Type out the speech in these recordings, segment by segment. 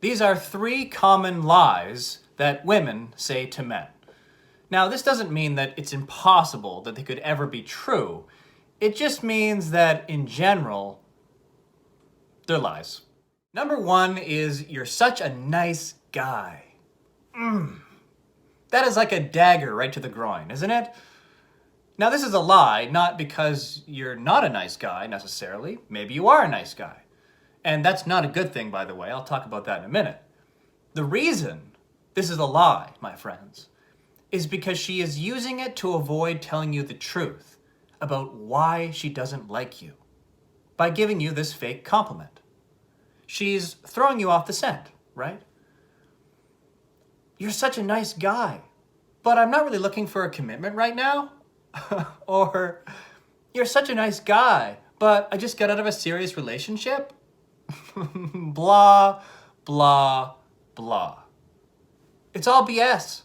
These are 3 common lies that women say to men. Now, this doesn't mean that it's impossible that they could ever be true. It just means that, in general, they're lies. Number 1 is, you're such a nice guy. That is like a dagger right to the groin, isn't it? Now, this is a lie, not because you're not a nice guy, necessarily. Maybe you are a nice guy. And that's not a good thing, by the way. I'll talk about that in a minute. The reason this is a lie, my friends, is because she is using it to avoid telling you the truth about why she doesn't like you by giving you this fake compliment. She's throwing you off the scent, right? You're such a nice guy, but I'm not really looking for a commitment right now. Or, you're such a nice guy, but I just got out of a serious relationship. Blah, blah, blah. It's all BS.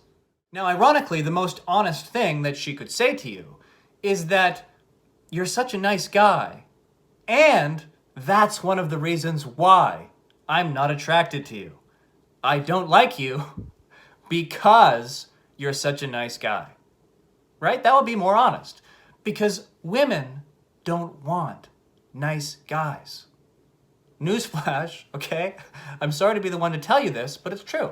Now, ironically, the most honest thing that she could say to you is that you're such a nice guy, and that's one of the reasons why I'm not attracted to you. I don't like you because you're such a nice guy. Right? That would be more honest. Because women don't want nice guys. Newsflash, okay? I'm sorry to be the one to tell you this, but it's true.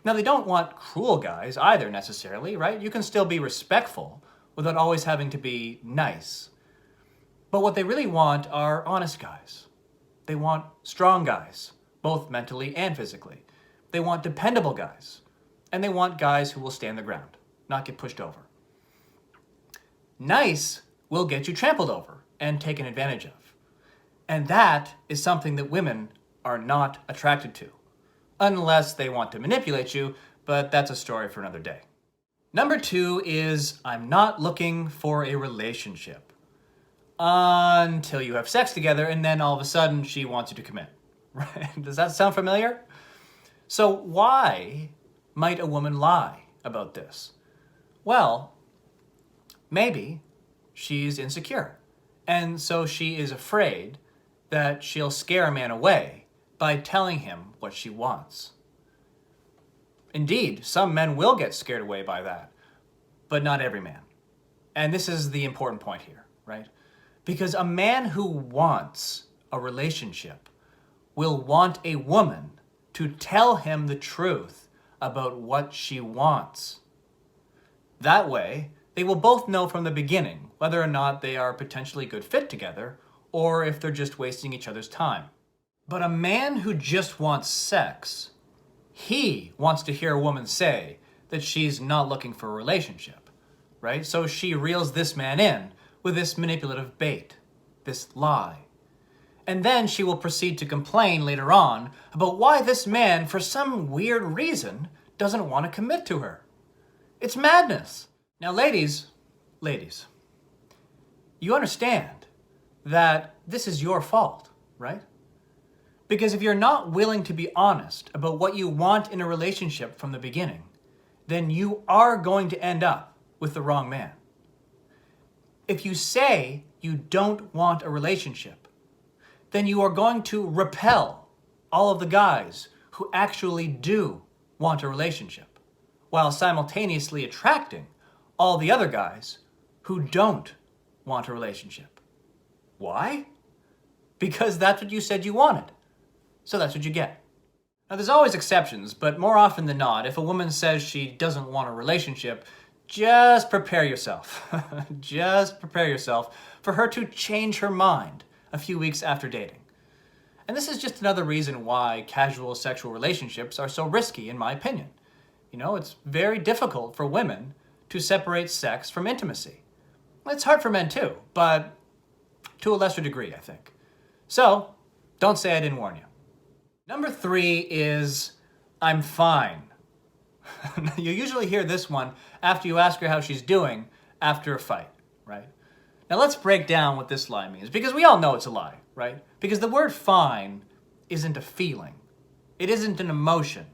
Now, they don't want cruel guys either, necessarily, right? You can still be respectful without always having to be nice. But what they really want are honest guys. They want strong guys, both mentally and physically. They want dependable guys. And they want guys who will stand the ground, not get pushed over. Nice will get you trampled over and taken advantage of. And that is something that women are not attracted to. Unless they want to manipulate you, but that's a story for another day. Number 2 is, I'm not looking for a relationship. Until you have sex together, and then all of a sudden she wants you to commit. Right? Does that sound familiar? So why might a woman lie about this? Well, maybe she's insecure, and so she is afraid that she'll scare a man away by telling him what she wants. Indeed, some men will get scared away by that, but not every man. And this is the important point here, right? Because a man who wants a relationship will want a woman to tell him the truth about what she wants. That way, they will both know from the beginning whether or not they are a potentially good fit together or if they're just wasting each other's time. But a man who just wants sex, he wants to hear a woman say that she's not looking for a relationship, right? So she reels this man in with this manipulative bait, this lie. And then she will proceed to complain later on about why this man, for some weird reason, doesn't want to commit to her. It's madness. Now, ladies, you understand that this is your fault, right? Because if you're not willing to be honest about what you want in a relationship from the beginning, then you are going to end up with the wrong man. If you say you don't want a relationship, then you are going to repel all of the guys who actually do want a relationship, while simultaneously attracting all the other guys who don't want a relationship. Why? Because that's what you said you wanted. So that's what you get. Now, there's always exceptions, but more often than not, if a woman says she doesn't want a relationship, just prepare yourself. Just prepare yourself for her to change her mind a few weeks after dating. And this is just another reason why casual sexual relationships are so risky, in my opinion. You know, it's very difficult for women to separate sex from intimacy. It's hard for men too, but to a lesser degree, I think. So, don't say I didn't warn you. Number 3 is, I'm fine. You usually hear this one after you ask her how she's doing after a fight, right? Now let's break down what this lie means, because we all know it's a lie, right? Because the word fine isn't a feeling. It isn't an emotion.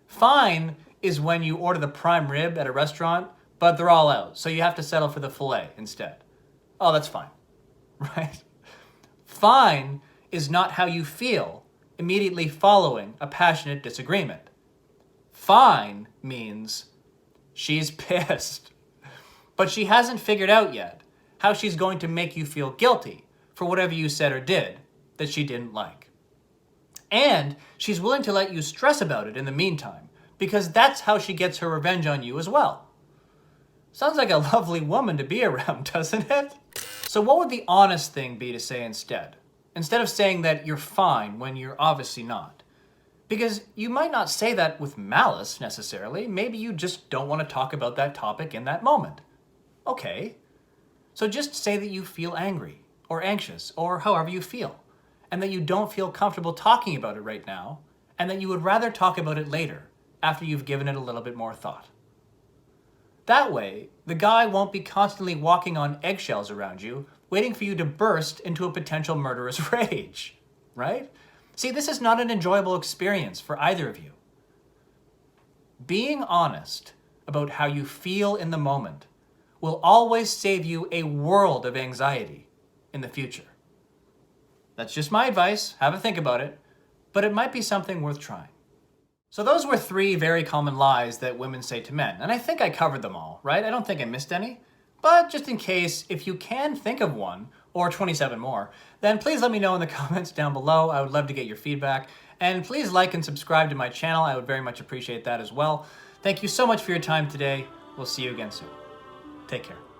Fine is when you order the prime rib at a restaurant, but they're all out, so you have to settle for the filet instead. Oh, that's fine, right? Fine is not how you feel immediately following a passionate disagreement. Fine means she's pissed. But she hasn't figured out yet how she's going to make you feel guilty for whatever you said or did that she didn't like. And she's willing to let you stress about it in the meantime, because that's how she gets her revenge on you as well. Sounds like a lovely woman to be around, doesn't it? So what would the honest thing be to say instead? Instead of saying that you're fine when you're obviously not. Because you might not say that with malice necessarily. Maybe you just don't want to talk about that topic in that moment. Okay. So just say that you feel angry or anxious or however you feel, and that you don't feel comfortable talking about it right now, and that you would rather talk about it later after you've given it a little bit more thought. That way, the guy won't be constantly walking on eggshells around you, waiting for you to burst into a potential murderous rage, right? See, this is not an enjoyable experience for either of you. Being honest about how you feel in the moment will always save you a world of anxiety in the future. That's just my advice. Have a think about it, but it might be something worth trying. So those were 3 very common lies that women say to men, and I think I covered them all, right? I don't think I missed any, but just in case, if you can think of one, or 27 more, then please let me know in the comments down below. I would love to get your feedback, and please like and subscribe to my channel. I would very much appreciate that as well. Thank you so much for your time today. We'll see you again soon. Take care.